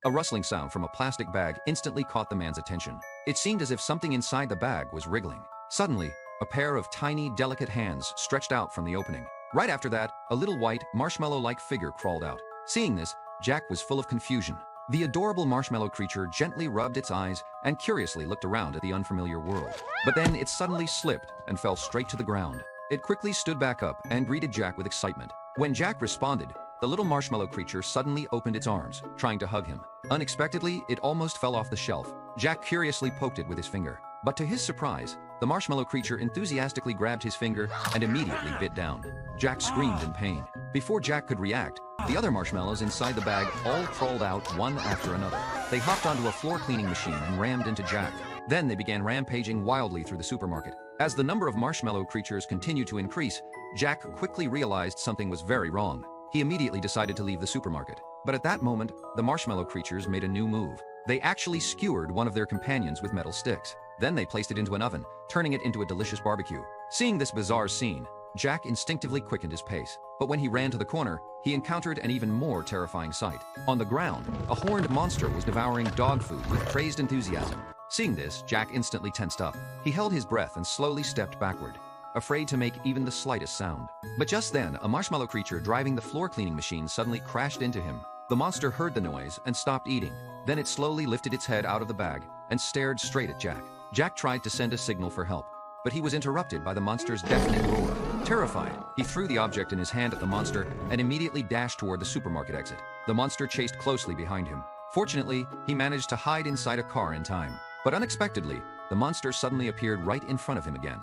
A rustling sound from a plastic bag instantly caught the man's attention. It seemed as if something inside the bag was wriggling. Suddenly, a pair of tiny, delicate hands stretched out from the opening. Right after that, a little white, marshmallow-like figure crawled out. Seeing this, Jack was full of confusion. The adorable marshmallow creature gently rubbed its eyes and curiously looked around at the unfamiliar world. But then it suddenly slipped and fell straight to the ground. It quickly stood back up and greeted Jack with excitement. When Jack responded, the little marshmallow creature suddenly opened its arms, trying to hug him. Unexpectedly, it almost fell off the shelf. Jack curiously poked it with his finger. But to his surprise, the marshmallow creature enthusiastically grabbed his finger and immediately bit down. Jack screamed in pain. Before Jack could react, the other marshmallows inside the bag all crawled out one after another. They hopped onto a floor cleaning machine and rammed into Jack. Then they began rampaging wildly through the supermarket. As the number of marshmallow creatures continued to increase, Jack quickly realized something was very wrong. He immediately decided to leave the supermarket. But at that moment, the marshmallow creatures made a new move. They actually skewered one of their companions with metal sticks. Then they placed it into an oven, turning it into a delicious barbecue. Seeing this bizarre scene, Jack instinctively quickened his pace. But when he ran to the corner, he encountered an even more terrifying sight. On the ground, a horned monster was devouring dog food with crazed enthusiasm. Seeing this, Jack instantly tensed up. He held his breath and slowly stepped backward, afraid to make even the slightest sound. But just then, a marshmallow creature driving the floor cleaning machine suddenly crashed into him. The monster heard the noise and stopped eating. Then it slowly lifted its head out of the bag and stared straight at Jack. Jack tried to send a signal for help, but he was interrupted by the monster's deafening roar. Terrified, he threw the object in his hand at the monster and immediately dashed toward the supermarket exit. The monster chased closely behind him. Fortunately, he managed to hide inside a car in time. But unexpectedly, the monster suddenly appeared right in front of him again.